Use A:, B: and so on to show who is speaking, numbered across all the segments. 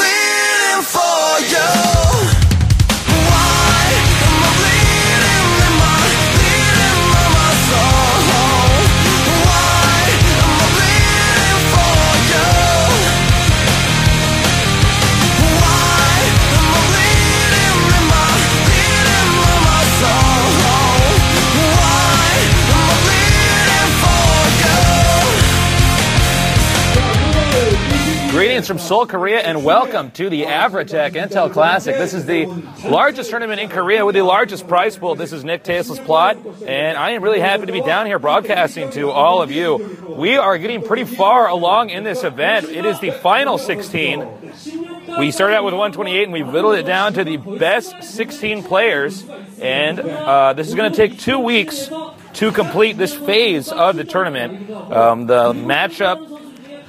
A: bleeding for you. Why am I bleeding in my soul? Why am I bleeding for you? Why am I bleeding in my soul? Why am I bleeding for you?
B: Greetings from Seoul, Korea, and welcome to the Averatec-Intel Classic. This is the largest tournament in Korea with the largest prize pool. This is Nick Tasel's plot, and I am really happy to be down here broadcasting to all of you. We are getting pretty far along in this event. It is the final 16. We started out with 128, and we whittled it down to the best 16 players, and this is going to take 2 weeks to complete this phase of the tournament.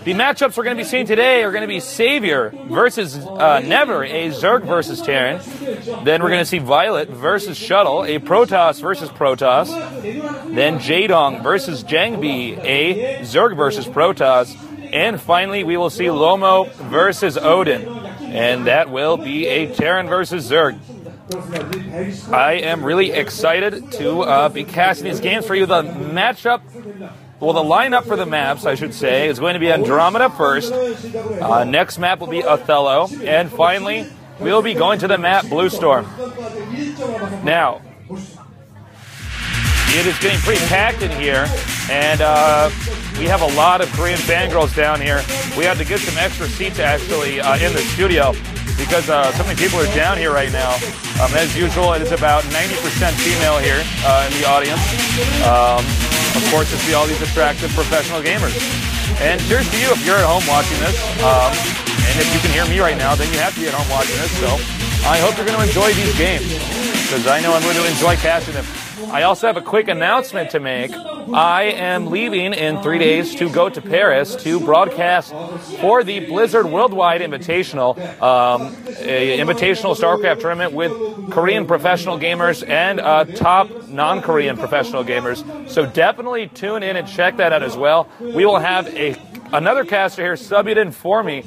B: The matchups we're going to be seeing today are going to be sAviOr versus Never, a Zerg versus Terran. Then we're going to see Violet versus Shuttle, a Protoss versus Protoss. Then Jaedong versus Jangbi, a Zerg versus Protoss. And finally, we will see Lomo versus Odin. And that will be a Terran versus Zerg. I am really excited to be casting these games for you. The lineup for the maps, I should say, is going to be Andromeda first. Next map will be Othello. And finally, we'll be going to the map Bluestorm. Now, it is getting pretty packed in here, and we have a lot of Korean fangirls down here. We have to get some extra seats, actually, in the studio, because so many people are down here right now. As usual, it is about 90% female here in the audience. Of course, to see all these attractive professional gamers. And cheers to you if you're at home watching this. And if you can hear me right now, then you have to be at home watching this. So I hope you're going to enjoy these games, because I know I'm going to enjoy casting them. I also have a quick announcement to make. I am leaving in 3 days to go to Paris to broadcast for the Blizzard Worldwide Invitational, a invitational StarCraft tournament with Korean professional gamers and top non-Korean professional gamers. So definitely tune in and check that out as well. We will have another caster here subbing in for me,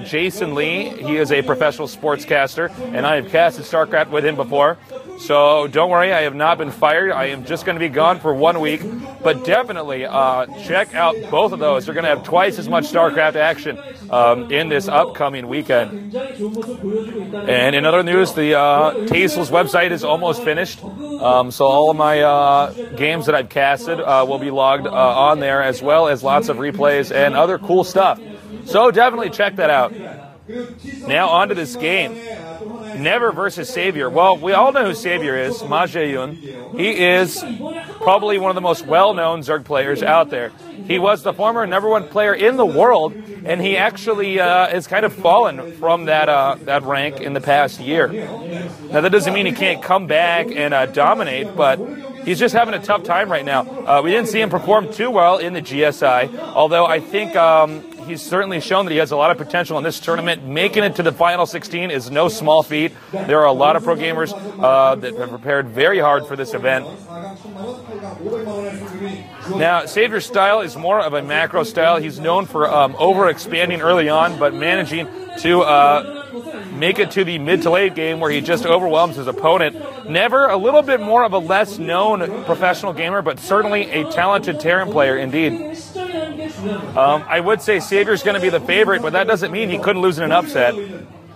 B: Jason Lee. He is a professional sportscaster, and I have casted StarCraft with him before. So don't worry, I have not been fired. I am just going to be gone for 1 week. But definitely check out both of those. They're going to have twice as much StarCraft action in this upcoming weekend. And in other news, the Tasel's website is almost finished. So all of my games that I've casted will be logged on there, as well as lots of replays and other cool stuff. So definitely check that out. Now on to this game. Never versus sAviOr. Well, we all know who sAviOr is, Ma Jae-yoon. He is probably one of the most well-known Zerg players out there. He was the former #1 player in the world, and he actually has kind of fallen from that rank in the past year. Now, that doesn't mean he can't come back and dominate, but he's just having a tough time right now. We didn't see him perform too well in the GSI, although I think he's certainly shown that he has a lot of potential in this tournament. Making it to the final 16 is no small feat. There are a lot of pro gamers that have prepared very hard for this event. Now, sAviOr's style is more of a macro style. He's known for over-expanding early on, but managing to make it to the mid to late game where he just overwhelms his opponent. Never, a little bit more of a less-known professional gamer, but certainly a talented Terran player indeed. I would say sAviOr's going to be the favorite, but that doesn't mean he couldn't lose in an upset.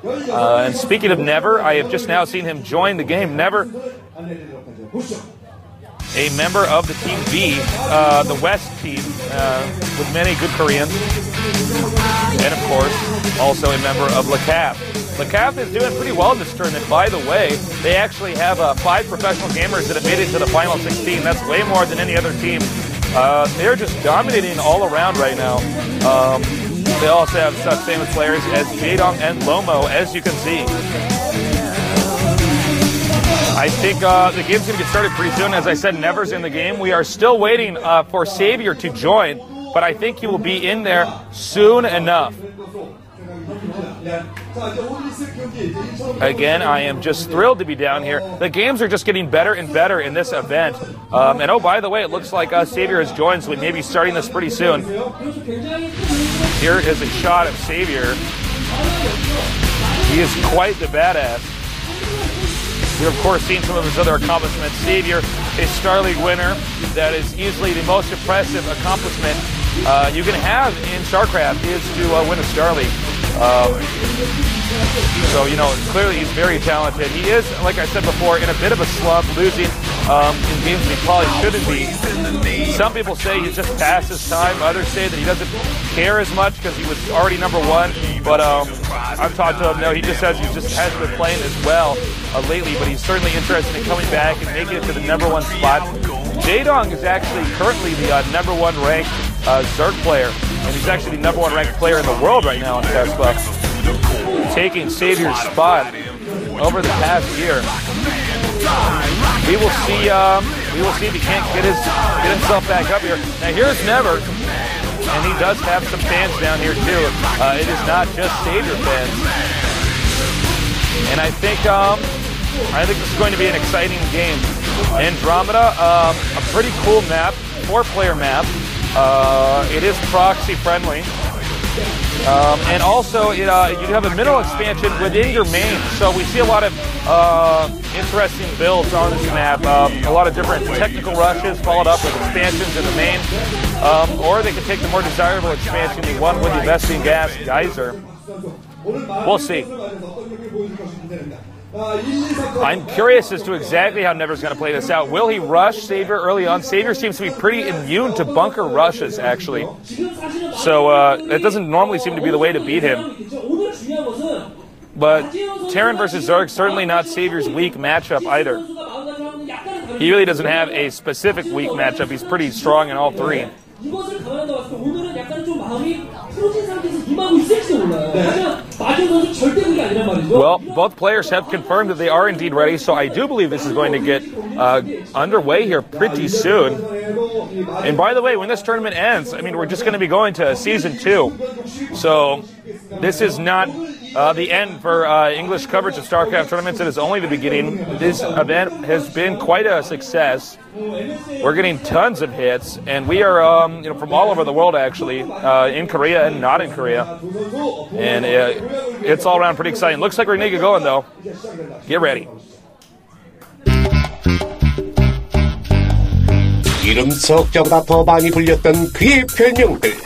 B: And speaking of Never, I have just now seen him join the game. Never, a member of the Team B, the West team, with many good Koreans. And, of course, also a member of LeCap. LeCap is doing pretty well in this tournament. By the way, they actually have 5 professional gamers that have made it to the final 16. That's way more than any other team. They're just dominating all around right now. They also have such famous players as Jaedong and Lomo, as you can see. I think the game's going to get started pretty soon. As I said, Never's in the game. We are still waiting for sAviOr to join, but I think he will be in there soon enough. Again, I am just thrilled to be down here. The games are just getting better and better in this event. And oh, by the way, it looks like sAviOr has joined, so we may be starting this pretty soon. Here is a shot of sAviOr. He is quite the badass. You've, of course, seen some of his other accomplishments. sAviOr, a Star League winner. That is easily the most impressive accomplishment you can have in StarCraft, is to win a Star League. So, you know, clearly he's very talented. He is, like I said before, in a bit of a slump, losing in games that he probably shouldn't be. Some people say he's just past his time. Others say that he doesn't care as much because he was already #1. But I've talked to him. No, he just says he just hasn't been playing as well lately. But he's certainly interested in coming back and making it to the #1 spot. Jaedong is actually currently the #1 ranked Zerg player. And he's actually the #1 ranked player in the world right now in TESPA, taking sAviOr's spot over the past year. We will see. We will see if he can't get himself back up here. Now here's Never, and he does have some fans down here too. It is not just sAviOr fans, and I think this is going to be an exciting game. Andromeda, a pretty cool map, 4-player map. It is proxy friendly. And also, you have a mineral expansion within your main. So we see a lot of interesting builds on this map. A lot of different technical rushes followed up with expansions in the main. Or they can take the more desirable expansion, the one with the investing gas, Geyser. We'll see. I'm curious as to exactly how Never's going to play this out. Will he rush sAviOr early on? sAviOr seems to be pretty immune to bunker rushes, actually. So it doesn't normally seem to be the way to beat him. But Terran versus Zerg, certainly not sAviOr's weak matchup either. He really doesn't have a specific weak matchup. He's pretty strong in all three. Well, both players have confirmed that they are indeed ready, so I do believe this is going to get underway here pretty soon. And by the way, when this tournament ends, I mean, we're just going to be going to Season 2. So this is not the end for English coverage of StarCraft tournaments. It is only the beginning. This event has been quite a success. We're getting tons of hits, and we are from all over the world, actually, in Korea and not in Korea. And it's all around pretty exciting. Looks like we're going to get going, though. Get ready.
C: 이름 석자보다 더 많이 불렸던 그의 별명들,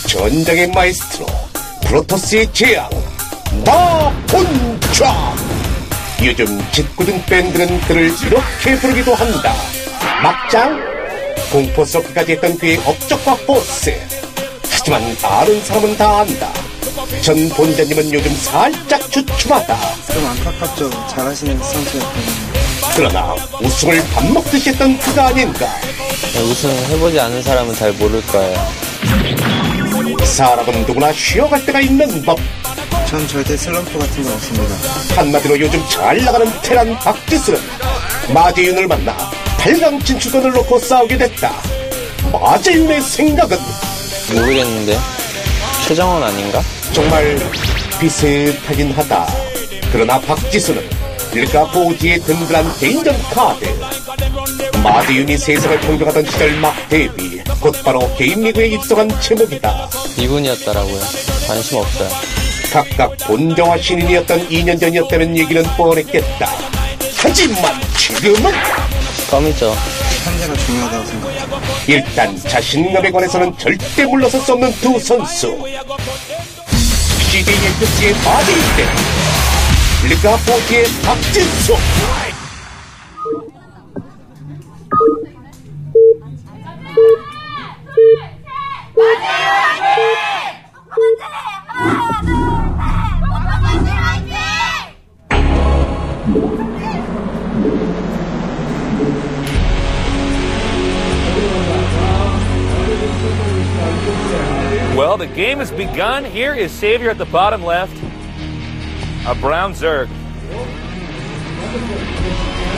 C: 전장의 마에스트로, 프로토스의 재앙, 나본좌. 요즘 짓궂은 밴드는 그를 이렇게 부르기도 한다. 막장, 공포 서클까지 했던 그의 업적과 포스. 하지만 아는 사람은 다 안다. 전 본자님은 요즘 살짝 주춤하다.
D: 좀 안타깝죠. 잘하시는 선수였거든요.
C: 그러나 우승을 밥 먹듯이 했던 그가 아닌가.
E: 우승 해보지 않은 사람은 잘 모를 거예요.
C: 사람은 누구나 쉬어갈 때가 있는 법.
D: 전 절대 슬럼프 같은 건 없습니다.
C: 한마디로 요즘 잘 나가는 테란 박지수는 마재윤을 만나 8강 진출권을 놓고 싸우게 됐다. 마재윤의 생각은?
E: 모르겠는데 최정원 아닌가?
C: 정말 비슷하긴 하다. 그러나 박지수는 일가 보지의 든든한 개인전 카드. 마재윤이 세상을 평정하던 시절 막 데뷔, 곧바로 개인 리그에 입성한 제목이다.
E: 이분이었더라고요. 관심 없어요.
C: 각각 본정화 신인이었던 2년 전이었다면 얘기는 뻔했겠다. 하지만 지금은
E: 껌이죠.
D: 현재가 중요하다고 생각합니다.
C: 일단 자신감에 관해서는 절대 물러설 수 없는 두 선수. CJ의 끝의 마재윤 대 리가 보지의 박진수.
B: Well, the game has begun. Here is sAviOr at the bottom left. A brown Zerg.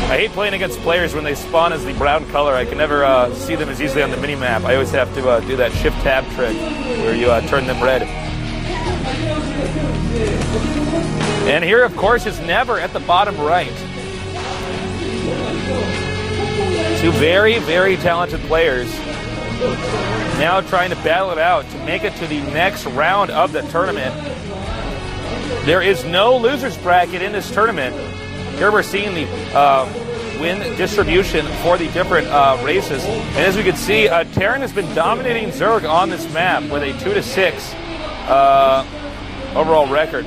B: I hate playing against players when they spawn as the brown color. I can never see them as easily on the mini-map. I always have to do that shift-tab trick where you turn them red. And here, of course, is Never at the bottom right. Two very, very talented players now trying to battle it out to make it to the next round of the tournament. There is no losers bracket in this tournament. Here we're seeing the win distribution for the different races. And as we can see, Terran has been dominating Zerg on this map with a 2-6 overall record.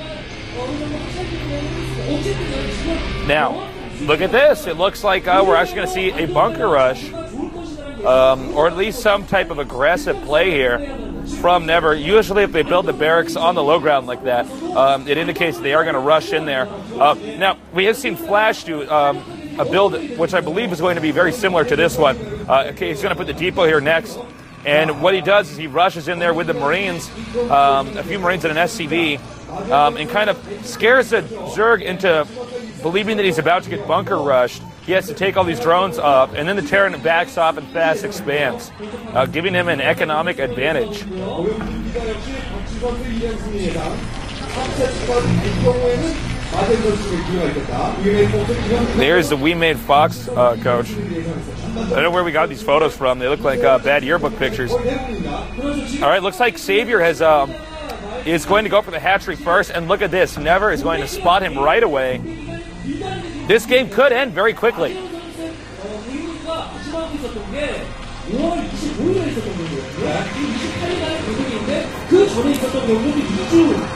B: Now, look at this. It looks like we're actually going to see a bunker rush, or at least some type of aggressive play here from Never. Usually if they build the barracks on the low ground like that, it indicates they are going to rush in there. Now, we have seen Flash do a build which I believe is going to be very similar to this one. Okay, he's going to put the depot here next. And what he does is he rushes in there with the Marines, a few Marines and an SCV, and kind of scares the Zerg into believing that he's about to get bunker rushed. He has to take all these drones up, and then the Terran backs off and fast expands, giving him an economic advantage. There's the We Made Fox coach. I don't know where we got these photos from. They look like bad yearbook pictures. All right, looks like sAviOr has is going to go for the hatchery first, and look at this. Never is going to spot him right away. This game could end very quickly.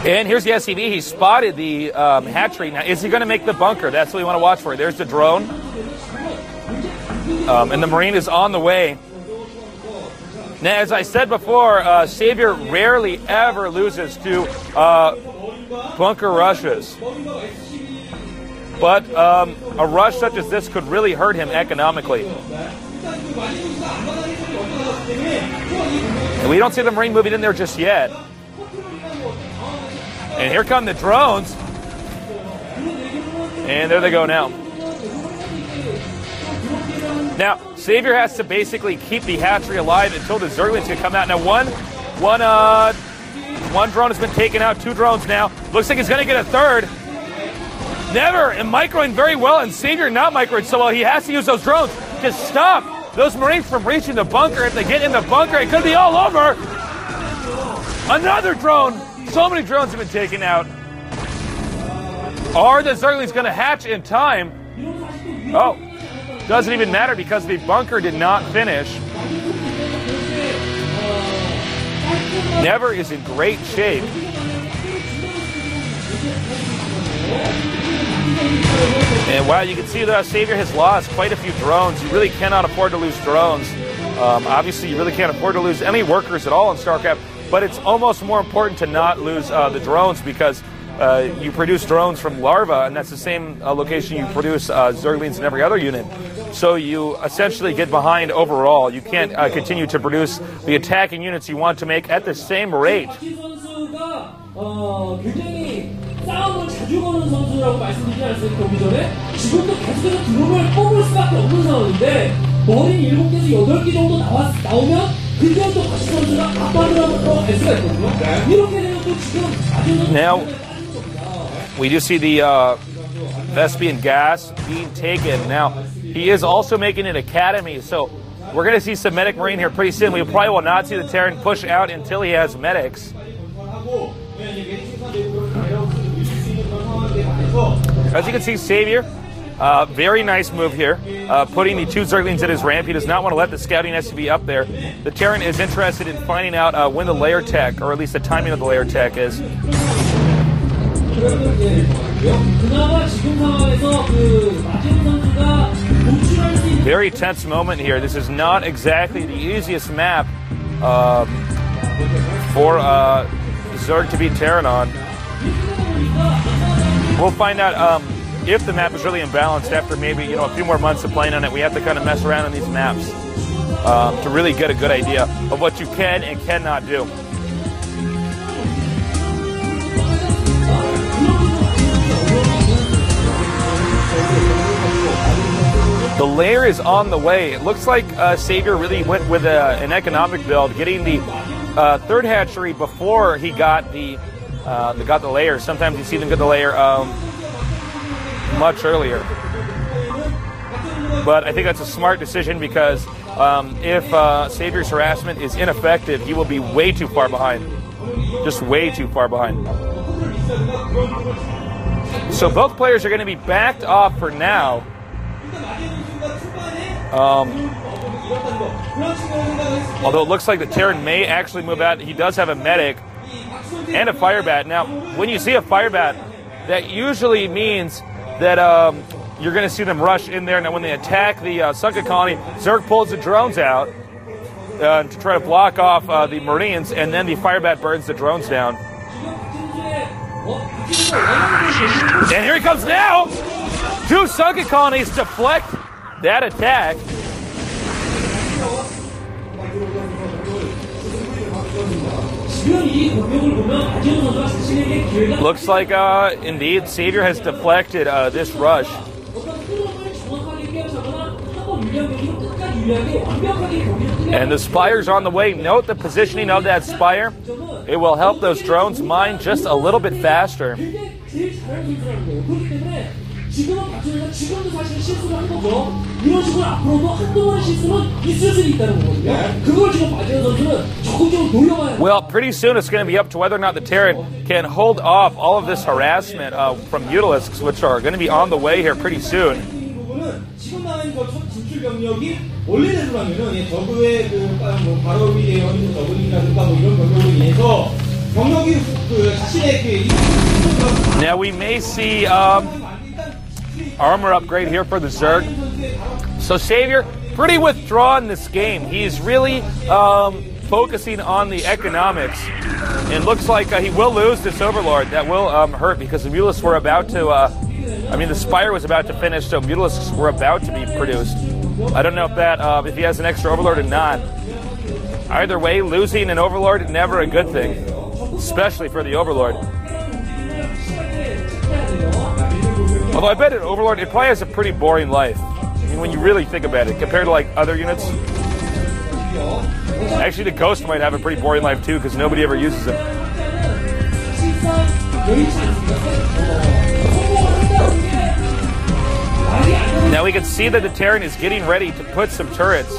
B: And here's the SCV. He spotted the hatchery. Now, is he going to make the bunker? That's what we want to watch for. There's the drone. And the Marine is on the way. Now, as I said before, sAviOr rarely ever loses to bunker rushes. But a rush such as this could really hurt him economically. And we don't see the Marine moving in there just yet. And here come the drones. And there they go now. Now, sAviOr has to basically keep the hatchery alive until the Zerglings can come out. Now, one drone has been taken out, 2 drones now. Looks like he's going to get a third. Never and microing very well, and sAviOr not microing so well. He has to use those drones to stop those Marines from reaching the bunker. If they get in the bunker, it could be all over. Another drone. So many drones have been taken out. Are the Zerglings going to hatch in time? Oh, doesn't even matter because the bunker did not finish. Never is in great shape. And while you can see that sAviOr has lost quite a few drones, you really cannot afford to lose drones. Obviously, you really can't afford to lose any workers at all in StarCraft, but it's almost more important to not lose the drones because you produce drones from larvae, and that's the same location you produce Zerglings in every other unit. So you essentially get behind overall. You can't continue to produce the attacking units you want to make at the same rate.
F: 싸움을 자주 거는 선수라고 말씀드리지 않았어요? 경기 전에 지금도 계속해서 드론을 뽑을 수밖에 없는 상황인데 머린 7개에서 8개 정도 나오면 그게 또 가시 선수가 압박을 하면 또 갈 수가 있거든요. 이렇게 되면 또 지금
B: Now we do see the Vespian gas being taken. Now he is also making an academy, so we're going to see some medic Marine here pretty soon. We probably will not see the Terran push out until he has medics. As you can see, sAviOr, very nice move here, putting the 2 Zerglings at his ramp. He does not want to let the scouting SCV up there. The Terran is interested in finding out when the layer tech, or at least the timing of the layer tech is. Very tense moment here. This is not exactly the easiest map for Zerg to beat Terran on. We'll find out if the map is really imbalanced after maybe a few more months of playing on it. We have to kind of mess around on these maps to really get a good idea of what you can and cannot do. The layer is on the way. It looks like sAviOr really went with an economic build, getting the 3rd hatchery before he got the layer. Sometimes you see them get the layer much earlier. But I think that's a smart decision because if sAviOr's harassment is ineffective, he will be way too far behind. Just way too far behind. So both players are going to be backed off for now. Although it looks like the Terran may actually move out. He does have a medic and a fire bat. Now, when you see a fire bat, that usually means that you're going to see them rush in there. Now, when they attack the sunken colony, Zerg pulls the drones out to try to block off the Marines, and then the fire bat burns the drones down. And here he comes now! 2 sunken colonies deflect that attack. Looks like, indeed, sAviOr has deflected this rush. And the Spire's on the way. Note the positioning of that Spire. It will help those drones mine just a little bit faster. Well, pretty soon it's going to be up to whether or not the Terran can hold off all of this harassment from Mutalisks, which are going to be on the way here pretty soon. Now we may see armor upgrade here for the Zerg. So sAviOr, pretty withdrawn in this game. He's really focusing on the economics. And looks like he will lose this Overlord. That will hurt because the Mutalisks were about to... the Spire was about to finish, so Mutalisks were about to be produced. I don't know if that if he has an extra Overlord or not. Either way, losing an Overlord is never a good thing, especially for the Overlord. Although I bet an Overlord, it probably has a pretty boring life. I mean, when you really think about it, compared to like other units. Actually, the Ghost might have a pretty boring life too, because nobody ever uses it. Now we can see that the Terran is getting ready to put some turrets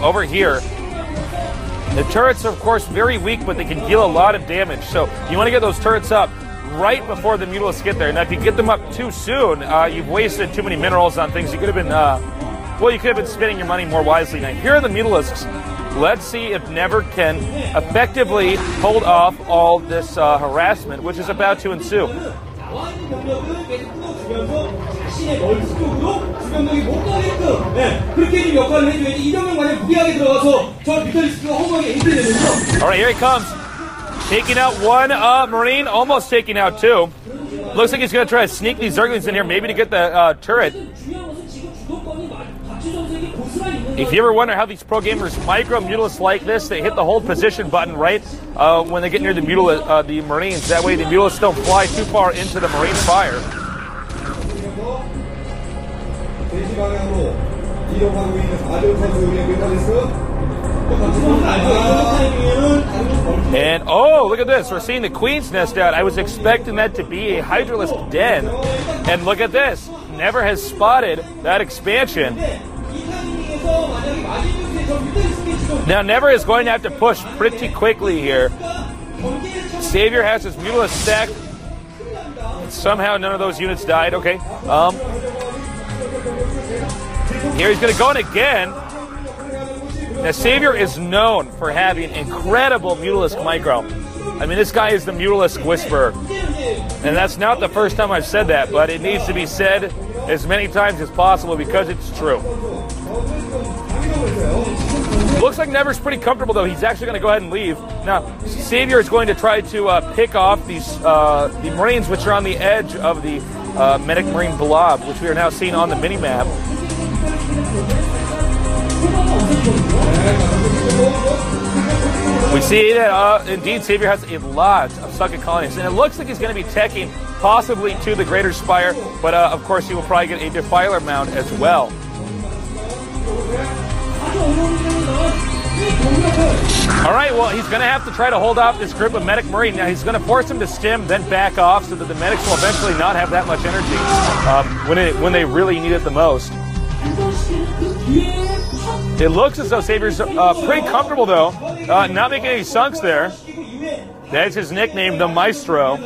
B: over here. The turrets are, of course, very weak, but they can deal a lot of damage. So you want to get those turrets up right before the Mutalisks get there. Now, if you get them up too soon, you've wasted too many minerals on things. You could have been, you could have been spending your money more wisely. Now, here are the Mutalisks. Let's see if Never can effectively hold off all this harassment, which is about to ensue. Alright, here he comes. Taking out one Marine, almost taking out 2. Looks like he's going to try to sneak these Zerglings in here, maybe to get the turret. If you ever wonder how these pro gamers micro Mutalisks like this, they hit the hold position button right when they get near the Marines. That way the Mutalisks don't fly too far into the Marine fire. And look at this. We're seeing the Queen's Nest out. I was expecting that to be a Hydralisk den. And look at this. Never has spotted that expansion. Now Never is going to have to push pretty quickly here. sAviOr has his Mutalisk stacked. Somehow none of those units died. Okay. Here he's going to go in again. Now sAviOr is known for having incredible Mutalisk micro. I mean, this guy is the Mutalisk Whisperer. And that's not the first time I've said that, but it needs to be said as many times as possible because it's true. Looks like Never's pretty comfortable, though. He's actually going to go ahead and leave. Now, sAviOr is going to try to pick off these the Marines, which are on the edge of the Medic Marine blob, which we are now seeing on the mini-map. We see that, indeed, sAviOr has a lot of sunken colonies, and it looks like he's going to be teching possibly to the Greater Spire, but of course he will probably get a Defiler mount as well. All right, well, he's going to have to try to hold off this group of Medic Marine. Now, he's going to force them to stim, then back off so that the Medics will eventually not have that much energy when they really need it the most. It looks as though sAviOr's pretty comfortable, though. Not making any sunks there. That's his nickname, the Maestro.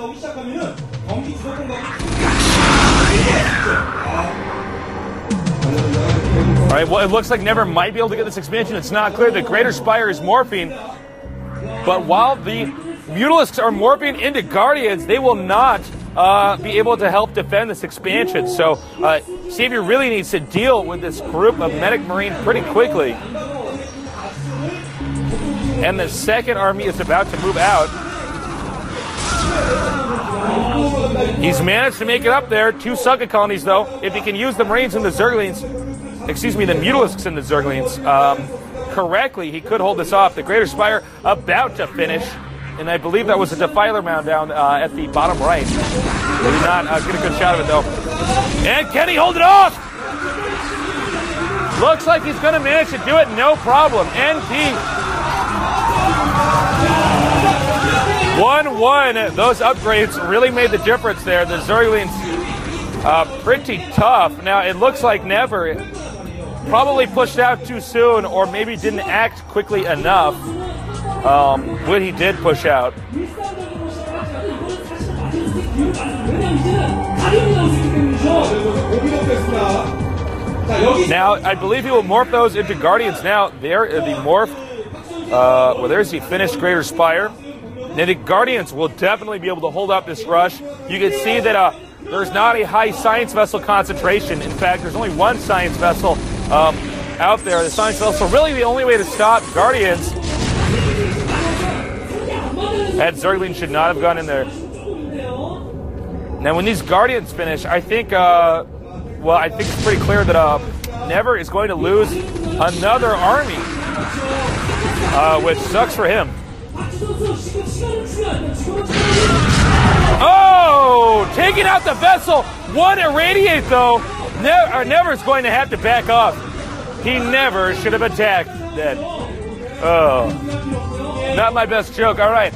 B: All right, well, it looks like Never might be able to get this expansion. It's not clear. The Greater Spire is morphing. But while the Mutalisks are morphing into Guardians, they will not be able to help defend this expansion. So sAviOr really needs to deal with this group of Medic Marine pretty quickly. And the second army is about to move out. He's managed to make it up there. 2 Succa colonies, though. If he can use the Marines and the Zerglings, excuse me, the Mutalisks and the Zerglings correctly, he could hold this off. The Greater Spire about to finish. And I believe that was a Defiler mound down at the bottom right. They did not get a good shot of it, though. And can he hold it off? Looks like he's going to manage to do it, no problem. NP 1-1. Those upgrades really made the difference there. The Zerglings pretty tough. Now, it looks like Never probably pushed out too soon or maybe didn't act quickly enough. When he did push out. Now, I believe he will morph those into Guardians now. There, the morph. Well, there's the finished Greater Spire. Now, the Guardians will definitely be able to hold up this rush. You can see that there's not a high Science Vessel concentration. In fact, there's only 1 Science Vessel out there. The Science Vessel really the only way to stop Guardians. That Zergling should not have gone in there. Now, when these Guardians finish, I think, I think it's pretty clear that Never is going to lose another army, which sucks for him. Oh, taking out the vessel. 1 irradiate, though. Never's going to have to back off. He never should have attacked that. Oh, not my best joke. All right.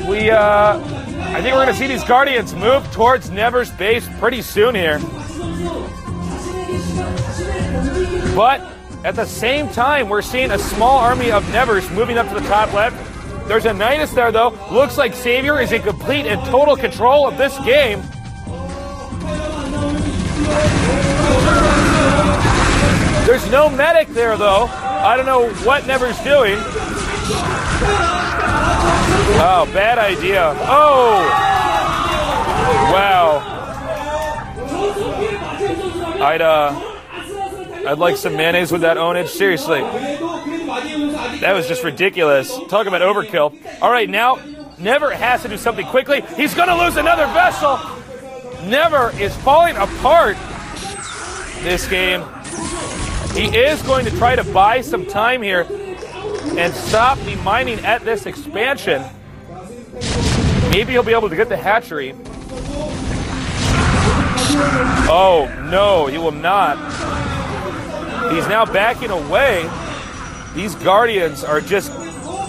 B: I think we're going to see these Guardians move towards Never's base pretty soon here. But at the same time, we're seeing a small army of Nevers moving up to the top left. There's a Nidus there, though. Looks like sAviOr is in complete and total control of this game. There's no medic there, though. I don't know what Never's doing. Oh, bad idea. Oh! Wow. I'd like some mayonnaise with that ownage. Seriously. That was just ridiculous. Talk about overkill. All right, now Never has to do something quickly. He's going to lose another vessel. Never is falling apart this game. He is going to try to buy some time here and stop the mining at this expansion. Maybe he'll be able to get the hatchery. Oh, no, he will not. He's now backing away. These Guardians are just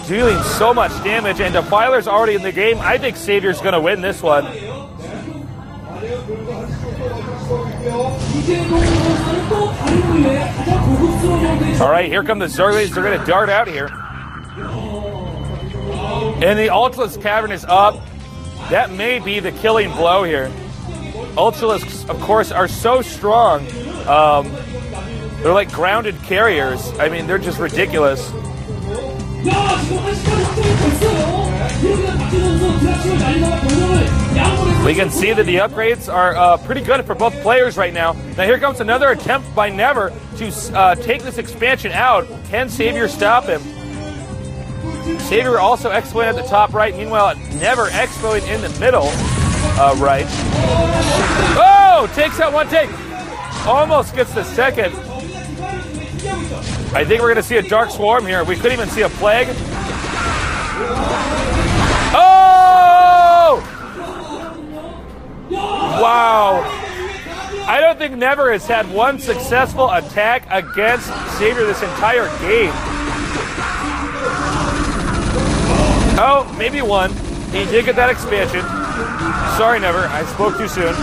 B: dealing so much damage, and Defiler's already in the game. I think sAviOr's going to win this one. All right, here come the Zerglings. They're going to dart out here. And the Ultralisk Cavern is up. That may be the killing blow here. Ultralisks, of course, are so strong. They're like grounded carriers. I mean, they're just ridiculous. We can see that the upgrades are pretty good for both players right now. Now here comes another attempt by Never to take this expansion out. Can sAviOr stop him? sAviOr also expoing at the top right. Meanwhile, Never expoing in the middle right. Oh! Takes out one take. Almost gets the second. I think we're going to see a Dark Swarm here. We could even see a Plague. Oh! Wow. I don't think Never has had one successful attack against sAviOr this entire game. Oh, maybe one. He did get that expansion. Sorry, Never. I spoke too soon.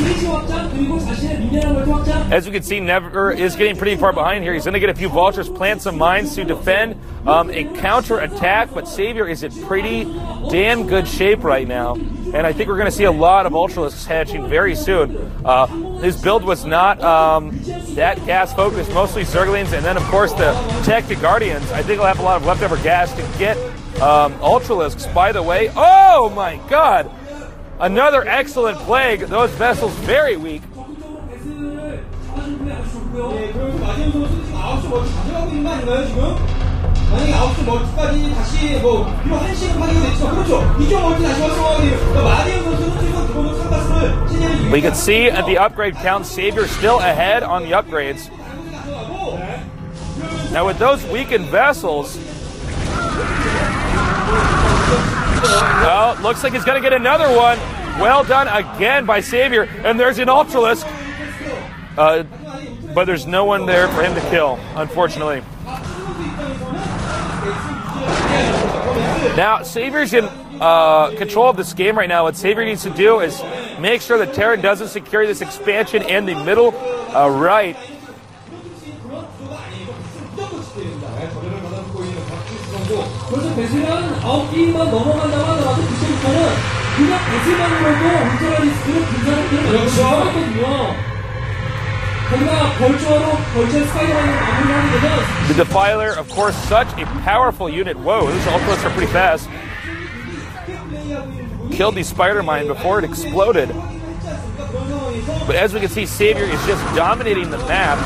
F: 게이지 확장 그리고 자신의 미네랄 월드 확장.
B: As we can see, Never is getting pretty far behind here. He's going to get a few vultures, plant some mines to defend a counter attack, but sAviOr is in pretty damn good shape right now. And I think we're going to see a lot of Ultralisks hatching very soon. His build was not that gas focused, mostly Zerglings, and then of course the Tech to Guardians. I think he'll have a lot of leftover gas to get Ultralisks. By the way, oh my god! Another excellent plague. Those vessels very weak.
G: 만약에 9시 멀티까지 다시 뭐 비록 1시간 파괴가 됐지만 그렇죠. 이쪽 멀티 다시 활성화가 그러니까 마디언 선수는 지금 들어오는 상가스를 체제를
B: We can see at the upgrade count, sAviOr still ahead on the upgrades. Now with those weakened vessels, well, looks like he's going to get another one. Well done again by sAviOr, and there's an Ultralisk. But there's no one there for him to kill, unfortunately. Now, sAviOr's in control of this game right now. What sAviOr needs to do is make sure that Terran doesn't secure this expansion in the middle right.
F: 그래서 베슬만 9개만 넘어간다고 하더라도 그때부터는 그냥 베슬만으로도 울트라리스크를 분산을 들어가거든요. 거기다가 벌초로 벌초의 스파이더맨을 마무리하게 되면
B: The Defiler, of course, such a powerful unit. Whoa, these Ultralisks are pretty fast. Killed the Spider Mine before it exploded. But as we can see, sAviOr is just dominating the map,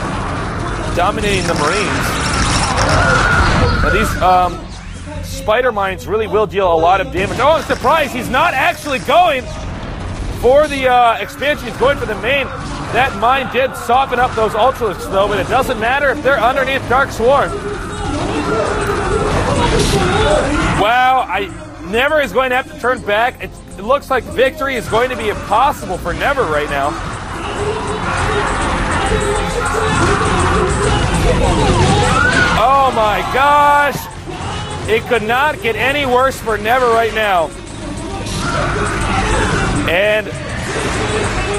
B: dominating the Marines. Now these Spider Mines really will deal a lot of damage. Oh, I'm surprised he's not actually going for the expansion. He's going for the main. That mine did soften up those Ultralisks, though, but it doesn't matter if they're underneath Dark Swarm. Wow, Never is going to have to turn back. It looks like victory is going to be impossible for Never right now. Oh my gosh! It could not get any worse for Never right now. And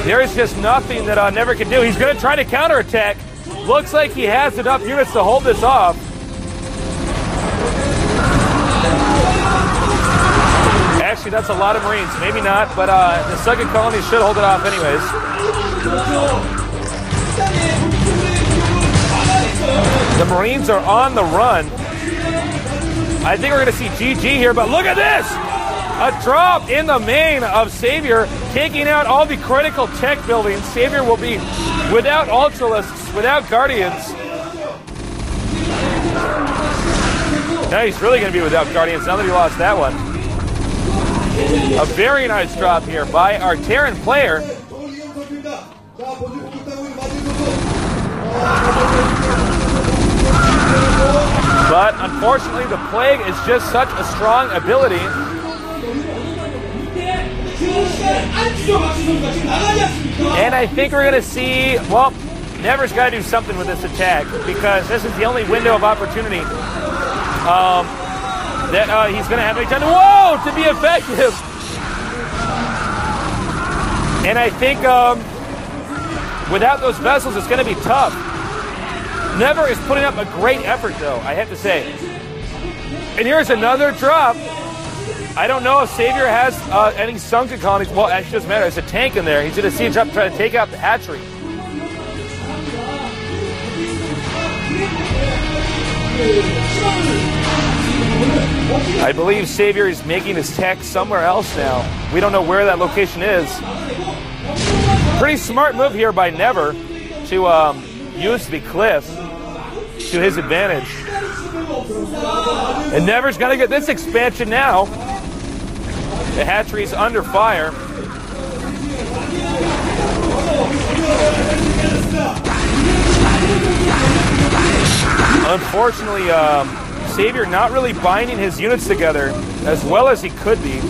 B: there's just nothing that Never can do. He's going to try to counterattack. Looks like he has enough units to hold this off. Actually, that's a lot of Marines. Maybe not, but the second colony should hold it off anyways. The Marines are on the run. I think we're going to see GG here, but look at this! A drop in the main of sAviOr, taking out all the critical tech buildings. sAviOr will be without Ultralisks, without Guardians. Now he's really going to be without Guardians now that he lost that one. A very nice drop here by our Terran player. But unfortunately, the Plague is just such a strong ability. And I think we're going to see, well, Never's got to do something with this attack because this is the only window of opportunity that he's going to have any time to be effective. And I think without those vessels, it's going to be tough. Never is putting up a great effort, though, I have to say. And here's another drop. I don't know if sAviOr has any sunken colonies. Well, it doesn't matter. There's a tank in there. He's going to siege up, try to take out the hatchery. I believe sAviOr is making his tech somewhere else now. We don't know where that location is. Pretty smart move here by Never to use the cliff to his advantage. And Never's going to get this expansion now. The hatchery's under fire. Unfortunately, sAviOr not really binding his units together as well as he could be.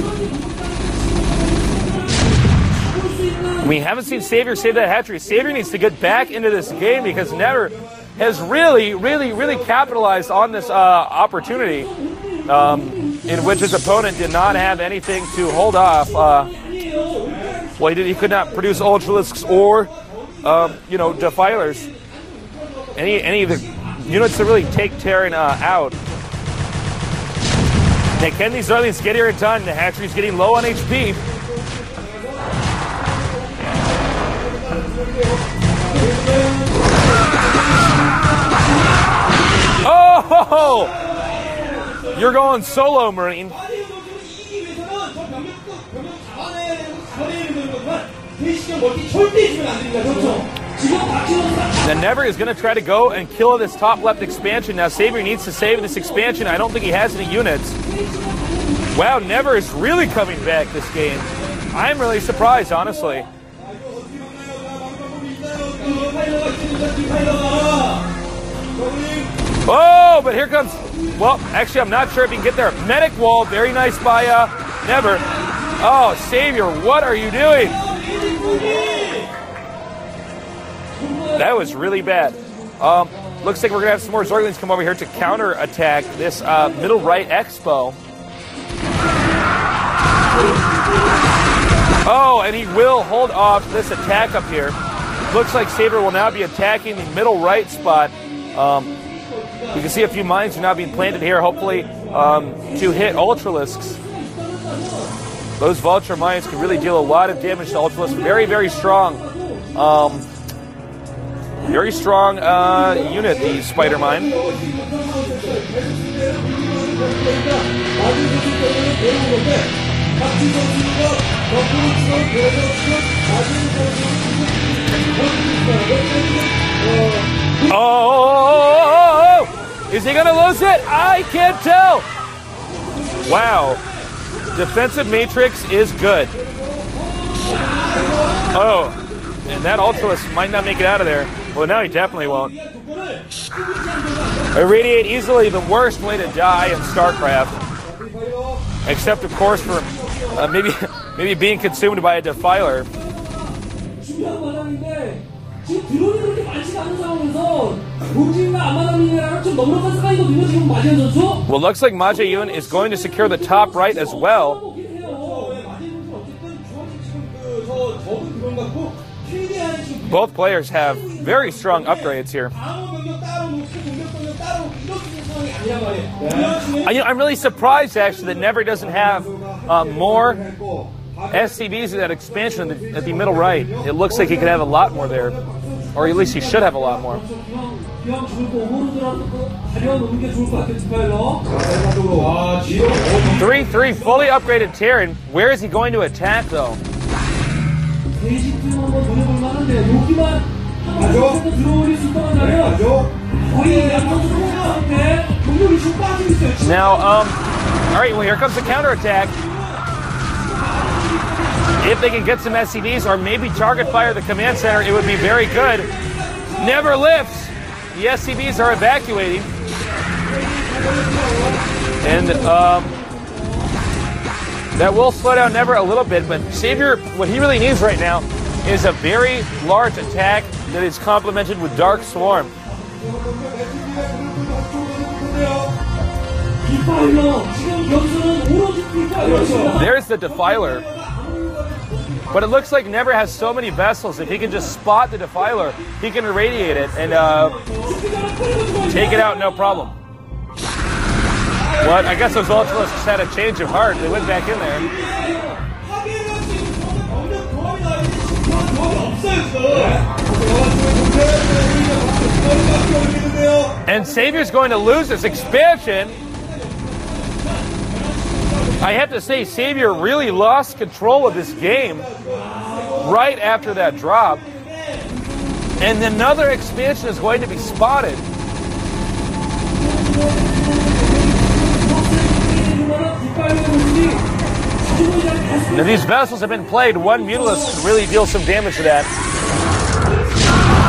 B: We haven't seen sAviOr save that hatchery. sAviOr needs to get back into this game because Never has really capitalized on this opportunity in which his opponent did not have anything to hold off. Well, he could not produce Ultralisks or, you know, Defilers. Any of the units to really take Terran out. Now, can these Zerlings get here in time? The hatchery's getting low on HP. Oh! You're going solo, Marine. Now Never is going to try to go and kill this top left expansion. Now sAviOr needs to save this expansion. I don't think he has any units. Wow, Never is really coming back this game. I'm really surprised, honestly. Oh, but here comes... Well, actually, I'm not sure if he can get there. Medic wall, very nice by Never. Oh, sAviOr, what are you doing? That was really bad. Looks like we're going to have some more Zerglings come over here to counter-attack this middle right expo. Oh, and he will hold off this attack up here. Looks like sAviOr will now be attacking the middle right spot. You can see a few mines are now being planted here, hopefully to hit Ultralisks. Those Vulture mines can really deal a lot of damage to Ultralisks. Very, very strong. Very strong unit, the Spider Mine. Oh! Is he going to lose it? I can't tell. Wow. Defensive matrix is good. Oh. And that Ultralist might not make it out of there. Well, now he definitely won't. Irradiate easily the worst way to die in StarCraft. Except, of course, for maybe being consumed by a Defiler. Well, looks like Ma Jae-yoon is going to secure the top right as well. Both players have very strong upgrades here. I'm really surprised, actually, that Never doesn't have more SCVs in that expansion at the middle right. It looks like he could have a lot more there. Or at least he should have a lot more. 3-3 fully upgraded Terran. Where is he going to attack, though? Now, all right, well, here comes the counterattack. If they can get some SCVs or maybe target fire the command center, it would be very good. Never lifts. The SCVs are evacuating. And that will slow down Never a little bit, but sAviOr, what he really needs right now is a very large attack that is complemented with Dark Swarm. There's the Defiler. But it looks like Never has so many vessels. If he can just spot the Defiler, he can irradiate it and take it out, no problem. What? I guess those Ultralisks had a change of heart. They went back in there. And sAviOr's going to lose this expansion. I have to say, sAviOr really lost control of this game right after that drop. And another expansion is going to be spotted. Now these vessels have been played. One Mutalisk could really deal some damage to that.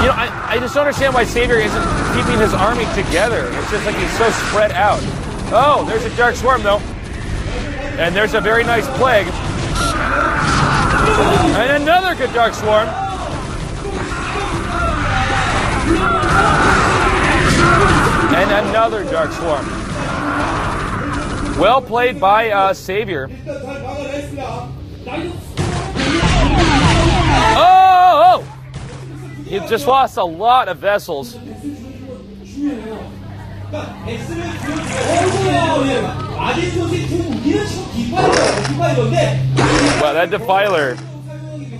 B: You know, I just don't understand why sAviOr isn't keeping his army together. It's just like he's so spread out. Oh, there's a Dark Swarm, though. And there's a very nice Plague. And another good Dark Swarm. And another Dark Swarm. Well played by sAviOr. just lost a lot of vessels. Wow, that Defiler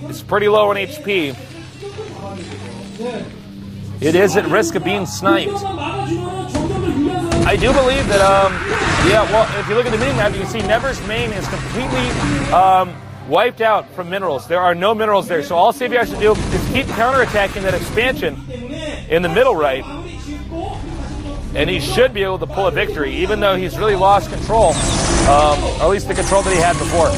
B: is pretty low on HP. It is at risk of being sniped. I do believe that, yeah, well, if you look at the mini-map, you can see Never's main is completely wiped out from minerals. There are no minerals there, so all sAviOr has to do is keep counterattacking that expansion in the middle right, and he should be able to pull a victory, even though he's really lost control, or at least the control that he had before.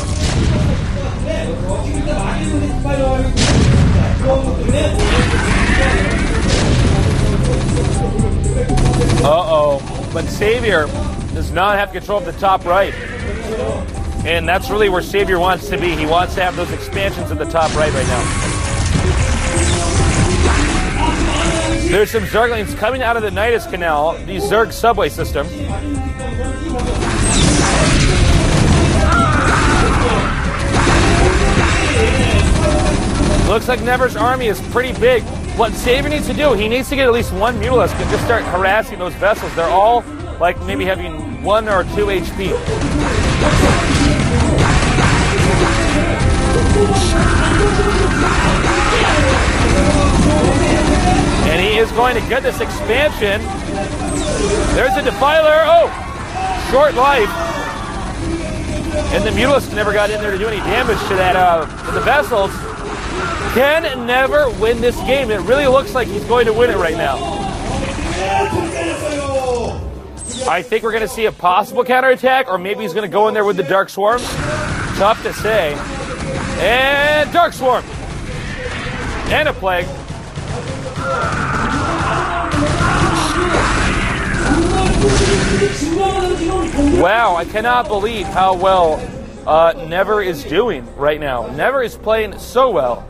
B: Uh-oh. But sAviOr does not have control of the top right. And that's really where sAviOr wants to be. He wants to have those expansions at the top right now. There's some Zerglings coming out of the Nidus Canal, the Zerg subway system. Looks like Never's army is pretty big. What sAviOr needs to do, he needs to get at least one Mutalisk and just start harassing those vessels. They're all like maybe having 1 or 2 HP. And he is going to get this expansion. There's a Defiler. Oh, short life. And the Mutalisk never got in there to do any damage to that to the vessels. Can never win this game. It really looks like he's going to win it right now. I think we're going to see a possible counterattack, or maybe he's going to go in there with the Dark Swarms. Tough to say. And Dark Swarm. And a Plague. Wow, I cannot believe how well Never is doing right now. Never is playing so well.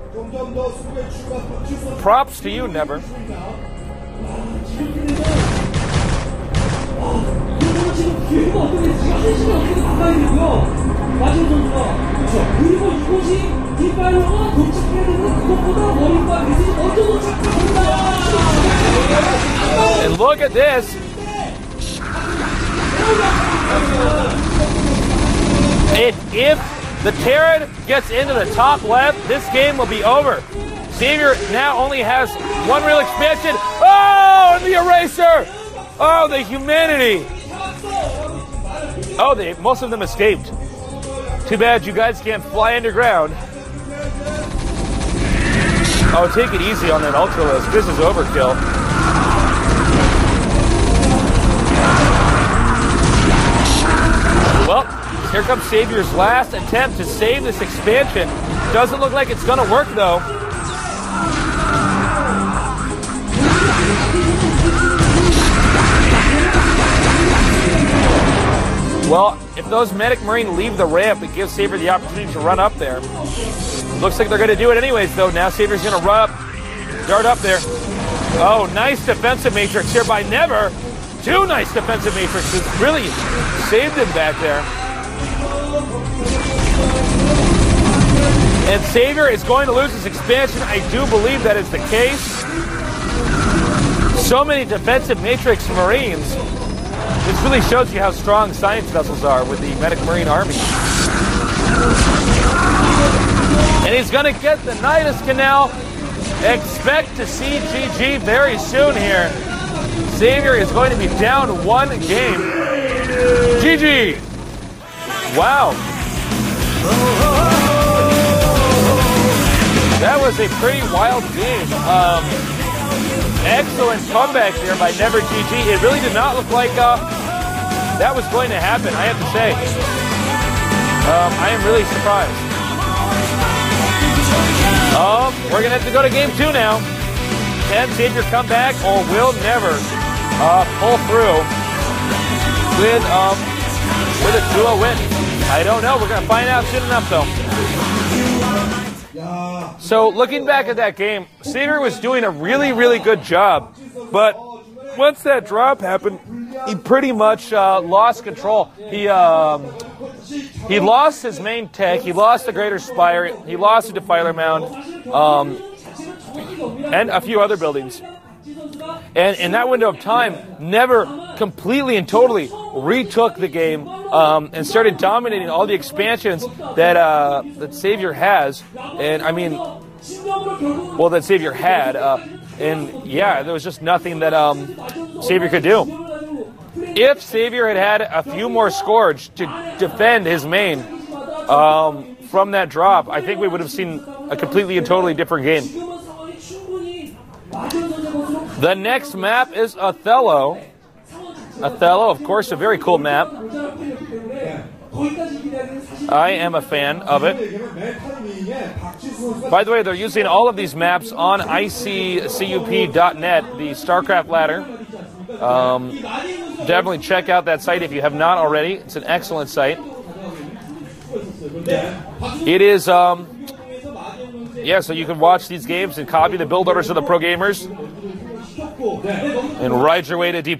B: Props to you, Never. And look at this. If the Terran gets into the top left, this game will be over. sAviOr now only has one real expansion. Oh, and the Eraser! Oh, the humanity! Oh, most of them escaped. Too bad you guys can't fly underground. Oh, take it easy on that Ultralisk. This is overkill. Well, here comes sAviOr's last attempt to save this expansion. Doesn't look like it's going to work, though. Well, if those Medic Marine leave the ramp, it gives sAviOr the opportunity to run up there. Looks like they're going to do it anyways, though. Now sAviOr's going to run up, dart up there. Oh, nice defensive matrix here by Never. 2 nice defensive matrices. Really saved him back there. And sAviOr is going to lose his expansion. I do believe that is the case. So many defensive matrix Marines. This really shows you how strong science vessels are with the Medic Marine army. And he's going to get the Nidus Canal. Expect to see GG very soon here. sAviOr is going to be down 1 game. GG! Wow. That was a pretty wild game. Excellent comeback there by Never GG. It really did not look like that was going to happen, I have to say. I am really surprised. We're going to have to go to game 2 now. Can sAviOr come back, or will Never pull through with a 2-0 win? I don't know. We're going to find out soon enough, though. So, looking back at that game, sAviOr was doing a really, really good job. But once that drop happened, he pretty much lost control. He lost his main tech. He lost the Greater Spire. He lost the Defiler Mound. and a few other buildings. And in that window of time, never completely and totally retook the game and started dominating all the expansions that sAviOr has. And I mean, well, that sAviOr had. And yeah, there was just nothing that sAviOr could do. If sAviOr had a few more Scourge to defend his main from that drop, I think we would have seen a completely and totally different game. The next map is Othello. Othello, of course, a very cool map. I am a fan of it. By the way, they're using all of these maps on iccup.net, the StarCraft ladder. Definitely check out that site if you have not already. It's an excellent site. It is, yeah, so you can watch these games and copy the build orders of the pro gamers and ride your way to D+.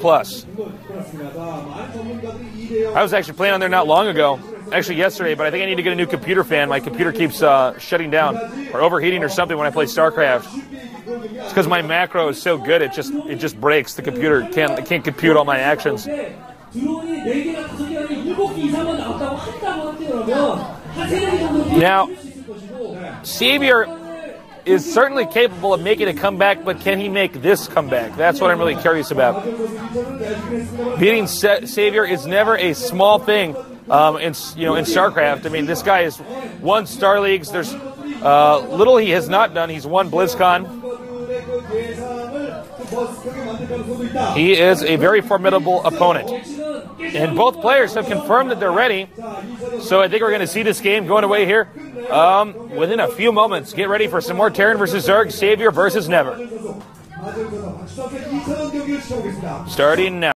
B: I was actually playing on there not long ago, actually yesterday, but I think I need to get a new computer fan. My computer keeps shutting down or overheating or something when I play StarCraft. It's because my macro is so good, it just breaks. The computer can't compute all my actions. Now, sAviOr is certainly capable of making a comeback, but can he make this comeback? That's what I'm really curious about. Beating sAviOr is never a small thing in StarCraft. I mean, this guy has won Star Leagues. There's little he has not done. He's won BlizzCon. He is a very formidable opponent. And both players have confirmed that they're ready. So I think we're going to see this game going away here within a few moments. Get ready for some more Terran versus Zerg, sAviOr versus Never. Starting now.